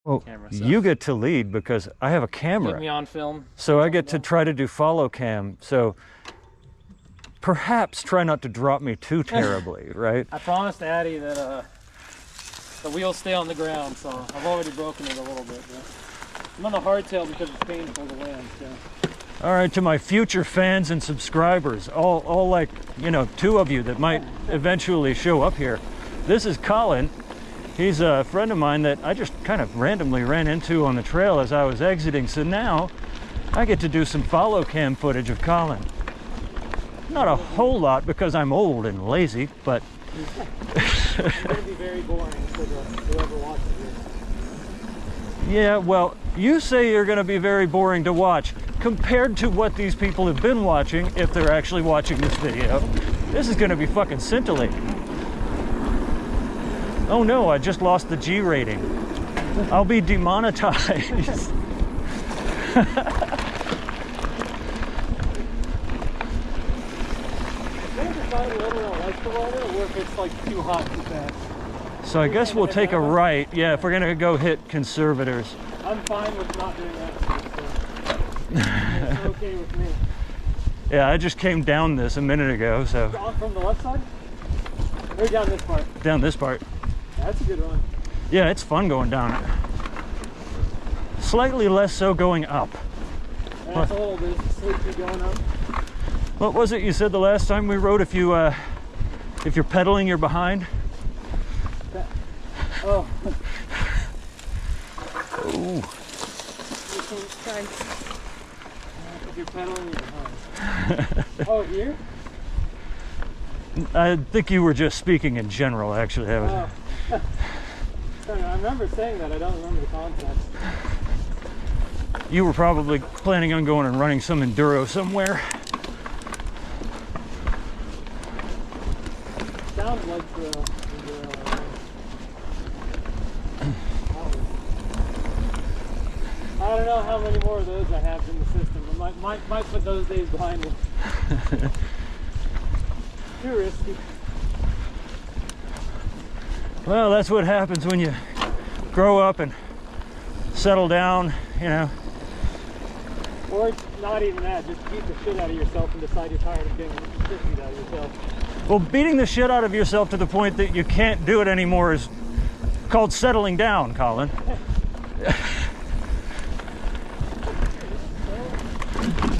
Well, camera. you get to lead because I have a camera. Get me on film. So I get to try to do follow cam. So perhaps try not to drop me too terribly, right? I promised Addie that the wheels stay on the ground, so I've already broken it a little bit. But I'm on the hardtail because it's painful to land. So. All right, to my future fans and subscribers, all like, you know, 2 of you that might eventually show up here. This is Colin. He's a friend of mine that I just kind of randomly ran into on the trail as I was exiting. So now I get to do some follow cam footage of Colin. Not a whole lot because I'm old and lazy, but It's going to be very boring for whoever watches it. yeah, well, you say you're going to be very boring to watch compared to what these people have been watching if they're actually watching this video. This is going to be fucking scintillating. Oh no, I just lost the G rating. I'll be demonetized. So I guess we'll take a right. Yeah, if we're gonna go hit conservators. I'm fine with not doing that. It's okay with me. Yeah, I just came down this a minute ago, so. From the left side? Or down this part? Down this part. That's a good one. Yeah, it's fun going down it. Slightly less so going up. That's a little bit sleepy going up. What was it you said the last time we rode? If you're pedaling, you're behind. Oh. Ooh. If you're pedaling, you're behind. Oh, here? I think you were just speaking in general, actually. Oh. I remember saying that. I don't remember the context. You were probably planning on going and running some enduro somewhere. Sounds like the enduro. I don't know how many more of those I have in the system. I might put those days behind me. Too risky. Well, that's what happens when you grow up and settle down, you know. Or not even that, just beat the shit out of yourself and decide you're tired of getting the shit beat out of yourself. Well, beating the shit out of yourself to the point that you can't do it anymore is called settling down, Colin.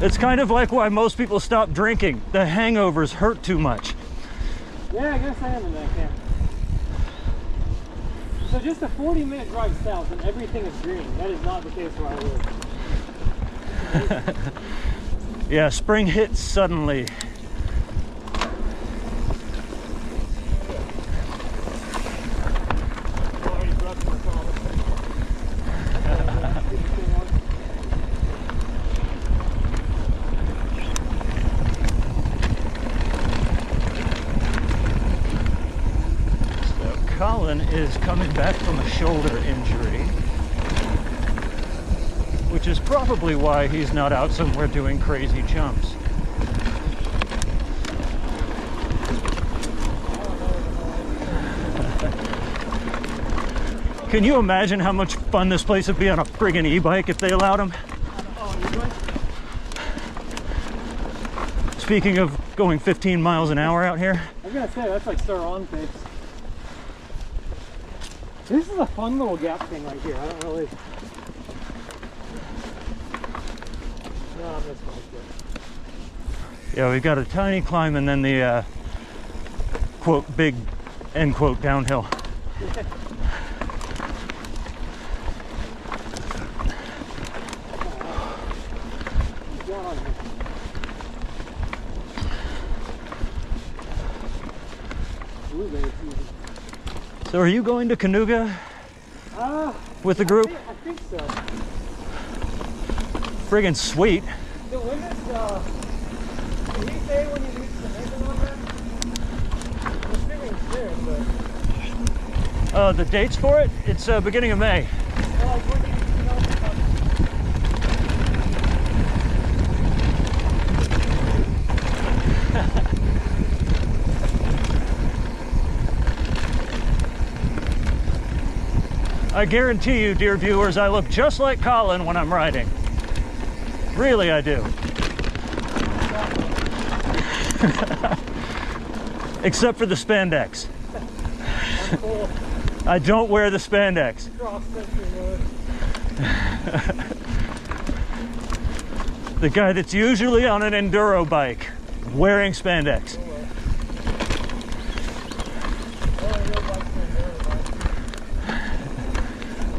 It's kind of like why most people stop drinking. The hangovers hurt too much. Yeah, I guess I am in that camp. So just a 40-minute drive south and everything is green. That is not the case where I live. Yeah, spring hits suddenly. Colin is coming back from a shoulder injury, which is probably why he's not out somewhere doing crazy jumps. Can you imagine how much fun this place would be on a friggin' e-bike if they allowed him? Speaking of going 15 miles an hour out here. I was gonna say, that's like Star On pace. This is a fun little gap thing right here. I don't really... No, I'm just going to Yeah, we've got a tiny climb and then the quote big end quote downhill. So are you going to Canoga with the group? I think so. Friggin' sweet. So when is, can you say when you reach the mission on that? I'm assuming soon, but... The dates for it? It's beginning of May. Well, like, when do you know I guarantee you, dear viewers, I look just like Colin when I'm riding. Really, I do. Except for the spandex. Cool. I don't wear the spandex. The guy that's usually on an enduro bike wearing spandex.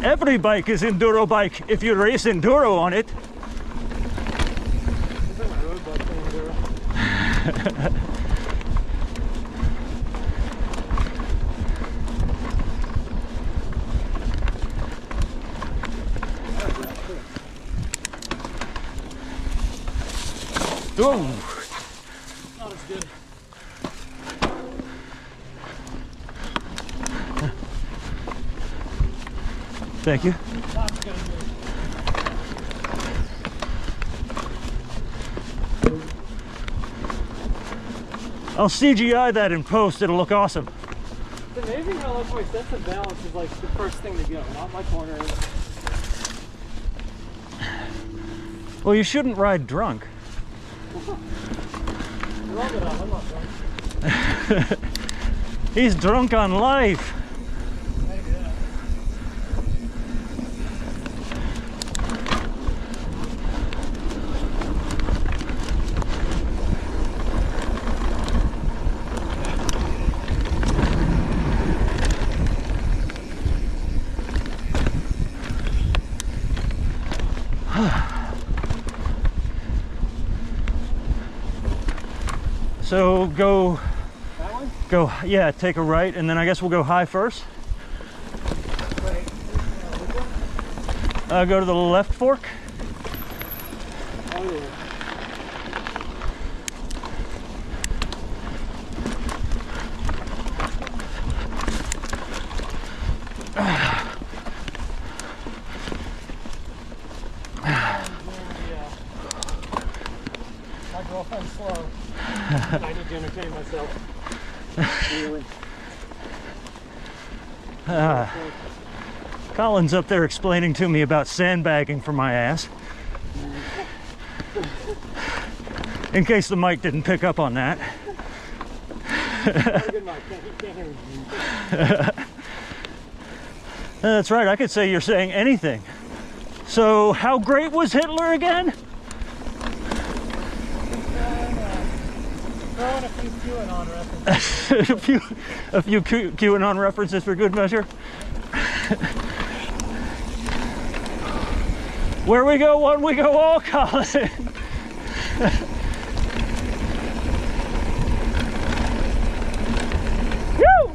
Every bike is enduro bike if you race enduro on it. Ooh. Not as good. Thank you. That's good. I'll CGI that in post, it'll look awesome. It's amazing how like my sense of balance is like the first thing to go, not my corner. Well, you shouldn't ride drunk. Wrong it up, I'm not drunk. He's drunk on life. Maybe that. So go, That one? yeah, take a right, and then I guess we'll go high first. Wait. Go to the left fork. Oh yeah. My girlfriend's slow. I need to entertain myself. Really. Colin's up there explaining to me about sandbagging for my ass. In case the mic didn't pick up on that. Good mic. Can't hear you. That's right, I could say you're saying anything. So, how great was Hitler again? Throwing a few QAnon references. a few QAnon references for good measure. Where we go one, we go all, Colin. Woo!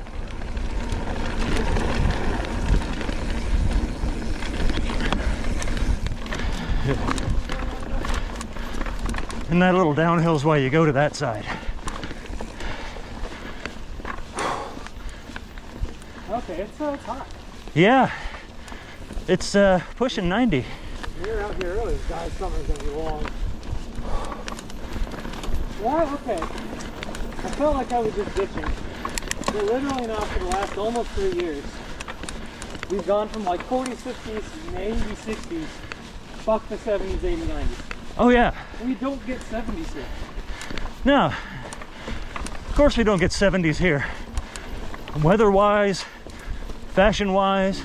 And that little downhill's why you go to that side. Okay, it's hot. Yeah, it's pushing 90. We were out here earlier. Guys, summer's gonna be long. Why? Okay. I felt like I was just ditching. But literally now for the last almost 3 years, we've gone from like 40s, 50s, maybe 60s, fuck the 70s, 80s, 90s. Oh yeah. We don't get 70s here. No. Of course we don't get 70s here. Weather-wise, fashion-wise,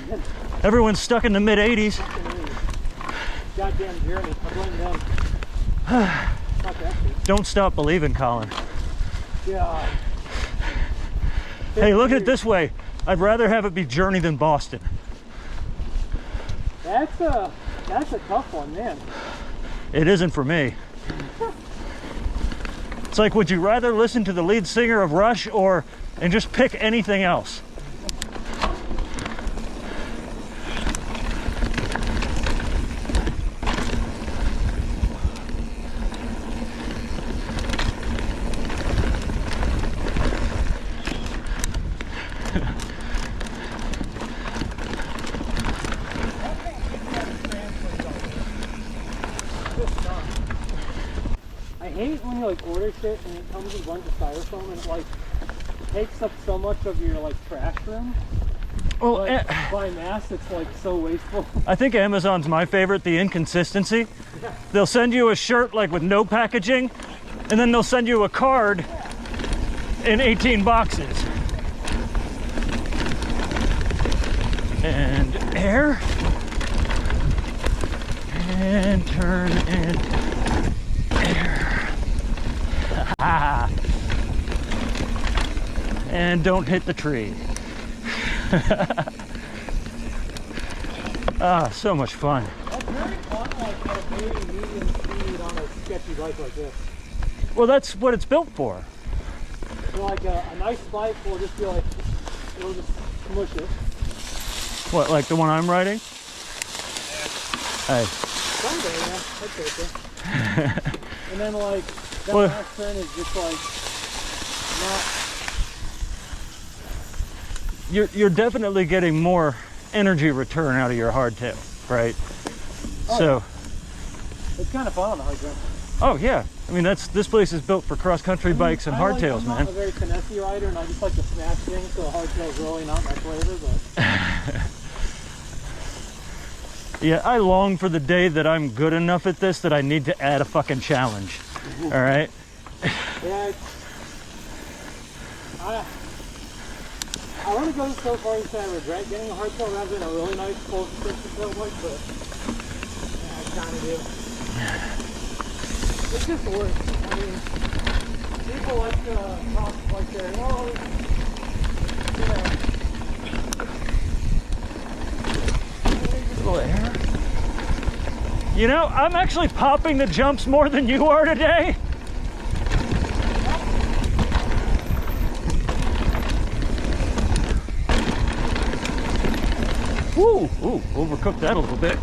everyone's stuck in the mid-80s. Goddamn Jeremy. I blame them. Fuck that shit. Don't stop believing, Colin. God. Hey, look at it this way. I'd rather have it be Journey than Boston. That's a tough one, man. It isn't for me. It's like, would you rather listen to the lead singer of Rush and just pick anything else? I hate when you like order shit and it comes with a bunch of styrofoam and it like takes up so much of your like trash room. Well, but by mass, it's like so wasteful. I think Amazon's my favorite, the inconsistency. They'll send you a shirt like with no packaging, and then they'll send you a card in 18 boxes. And air. And turn and air. And don't hit the tree. Ah, so much fun. That's very fun, like at a very medium speed on a sketchy bike like this. Well, that's what it's built for. So like a nice bike will just be like, it'll just smush it. What, like the one I'm riding? Hey. Someday, yeah, I'd take it. And then like, that Well, last turn is just like, not... you're definitely getting more energy return out of your hardtail, right? Oh, So, it's kind of fun on the hard jump. oh yeah. I mean, this place is built for cross-country bikes and hardtails, I'm man. not a very finessey rider, and I just like to smash things, so a hardtail's really not my flavor, but... Yeah, I long for the day that I'm good enough at this that I need to add a fucking challenge. All right? Yeah, I want to go so far as to say I regret getting a hardtail rather than a really nice full suspension tail bike, but yeah, I kind of do. It just works. I mean, people like to talk like they're, oh, you know. Little air. You know, I'm actually popping the jumps more than you are today. Ooh, overcooked that a little bit.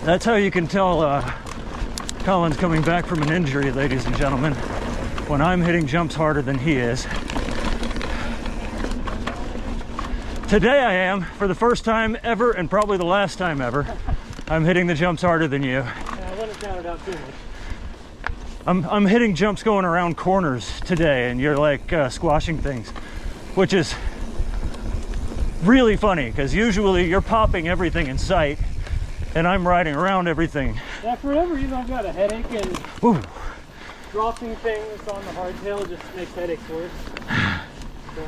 That's how you can tell Colin's coming back from an injury, ladies and gentlemen, when I'm hitting jumps harder than he is. Today I am, for the first time ever, and probably the last time ever, I'm hitting the jumps harder than you. Yeah, I wouldn't count it out too much. I'm hitting jumps going around corners today, and you're like squashing things, which is really funny, because usually you're popping everything in sight, and I'm riding around everything. Yeah, for whatever reason I've got a headache, and Ooh. dropping things on the hardtail just makes headaches worse. So,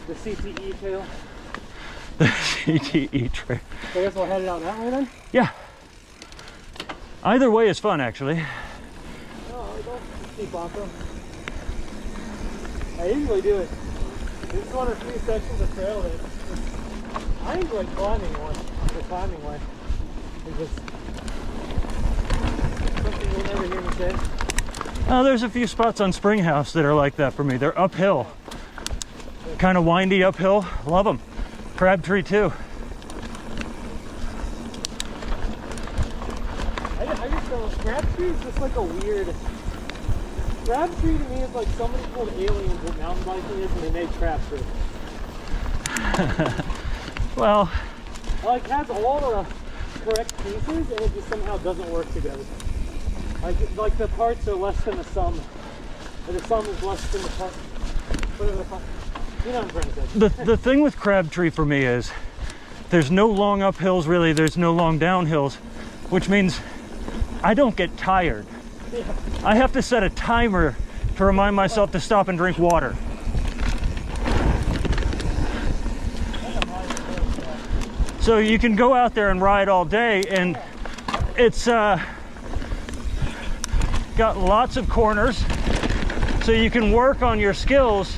the CTE tail. The CTE trail. So I guess we'll head it out that way then? Yeah. Either way is fun, actually. Oh, don't keep off them. I usually do it. This is one of the few sections of trail that I enjoy climbing the climbing way. It's just something you'll never hear me say. There's a few spots on Springhouse that are like that for me. They're uphill. Kind of windy uphill. Love them. Crabtree too. I just don't know. Crabtree is just like a weird... Crabtree to me is like somebody pulled aliens what mountain biking is and they made Crabtree. Well... Like, has all the correct pieces and it just somehow doesn't work together. Like the parts are less than the sum. Or the sum is less than the part. Whatever the part. You know what I'm trying to say. The thing with Crabtree for me is there's no long uphills really, there's no long downhills, which means I don't get tired. Yeah. I have to set a timer to remind myself to stop and drink water. So you can go out there and ride all day, and it's got lots of corners, so you can work on your skills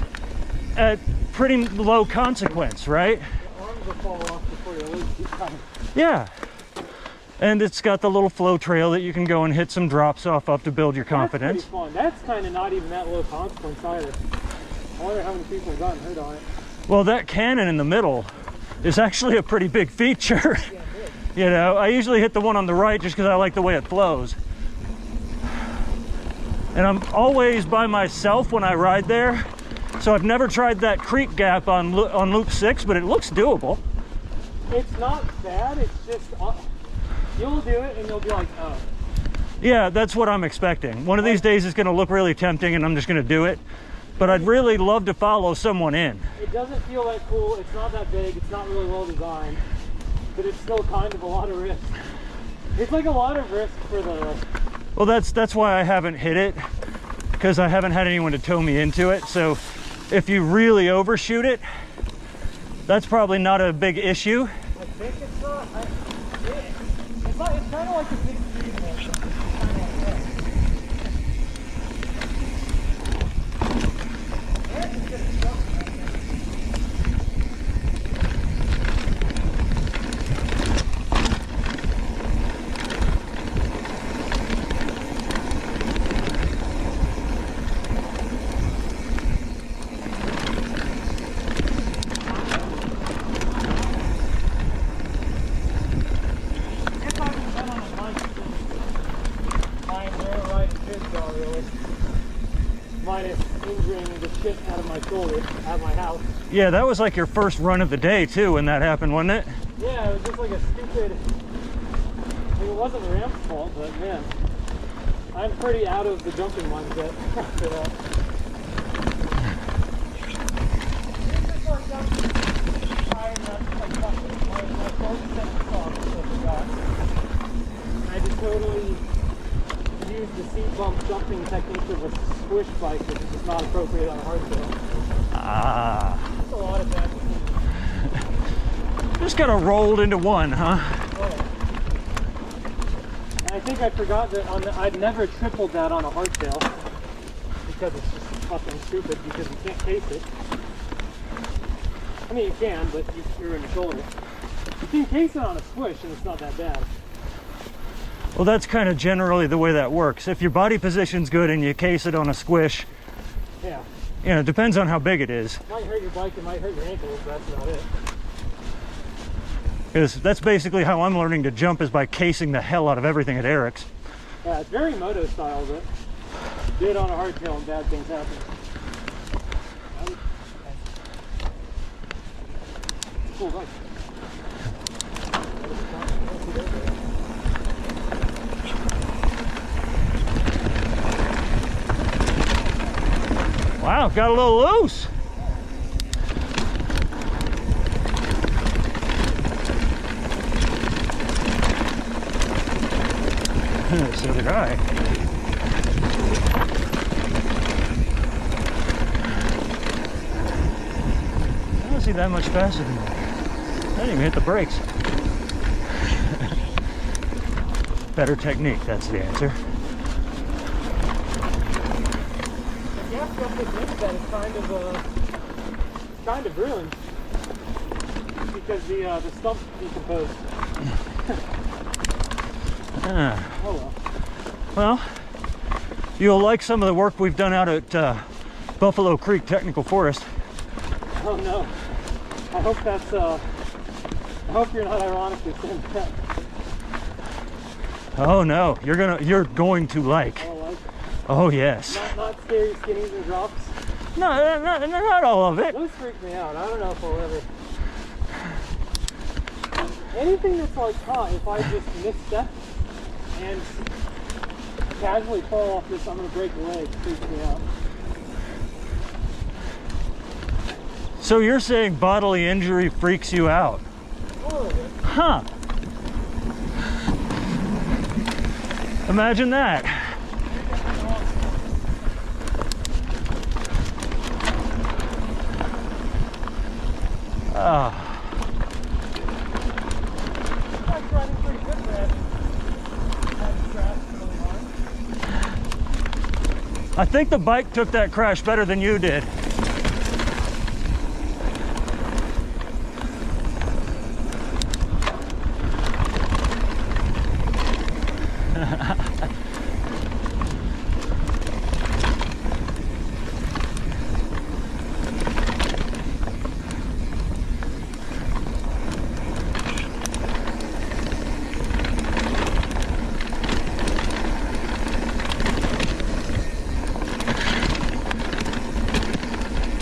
at pretty low consequence, right? The arms will fall off before your legs keep coming. Yeah. And it's got the little flow trail that you can go and hit some drops off of to build your confidence. That's pretty fun. That's kind of not even that low consequence either. I wonder how many people have gotten hurt on it. Well, that cannon in the middle is actually a pretty big feature. You know, I usually hit the one on the right just because I like the way it flows. And I'm always by myself when I ride there. So I've never tried that creek gap on loop 6, but it looks doable. It's not bad, it's just, you'll do it and you'll be like, oh. Yeah, that's what I'm expecting. One of these days it's going to look really tempting and I'm just going to do it. But I'd really love to follow someone in. It doesn't feel that cool. It's not that big. It's not really well designed. But it's still kind of a lot of risk. It's like a lot of risk for the... Well, that's why I haven't hit it. Because I haven't had anyone to tow me into it. So if you really overshoot it, that's probably not a big issue. I think it's not... It's kind of like a big speed motion. Minus injuring the shit out of my shoulder at my house. Yeah, that was like your first run of the day too when that happened, wasn't it? Yeah, it was just like a stupid... I mean, it wasn't the ramp's fault, but man, I'm pretty out of the jumping mindset after that. It's just like jumping high enough, like something. My phone set the song, so I forgot. I just totally use the seat bump jumping technique of a squish bike, which is just not appropriate on a hardtail. Ah. That's a lot of bad decisions. Just kind of rolled into one, huh? Oh. And I think I forgot that I'd never tripled that on a hardtail because it's just fucking stupid because you can't case it. I mean, you can, but you're in the shoulder. You can case it on a squish and it's not that bad. Well, that's kind of generally the way that works. If your body position's good and you case it on a squish, yeah, you know, it depends on how big it is. It might hurt your bike, it might hurt your ankles, but that's not it. Because that's basically how I'm learning to jump, is by casing the hell out of everything at Eric's. Yeah, it's very moto style, but do it on a hardtail and bad things happen. Cool bike. Wow, got a little loose. So did I. I don't see that much faster than that. I didn't even hit the brakes. Better technique, that's the answer. That is kind of ruined because the stump decomposed. Oh well. Well, you'll like some of the work we've done out at Buffalo Creek Technical Forest. Oh no. I hope that's I hope you're not ironically saying that. Oh no, you're going to like. Oh, like Oh yes. not scary skinnies and drops. No, not all of it. Those freak me out. I don't know if I'll ever. Anything that's like, if I just misstep and casually fall off this, I'm gonna break a leg. Freaks me out. So you're saying bodily injury freaks you out? A little bit. Huh. Imagine that. That's running pretty good for having crashed really hard. I think the bike took that crash better than you did.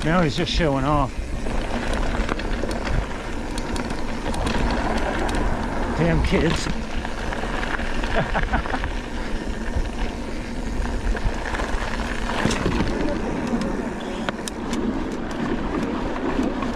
Now he's just showing off. Damn kids.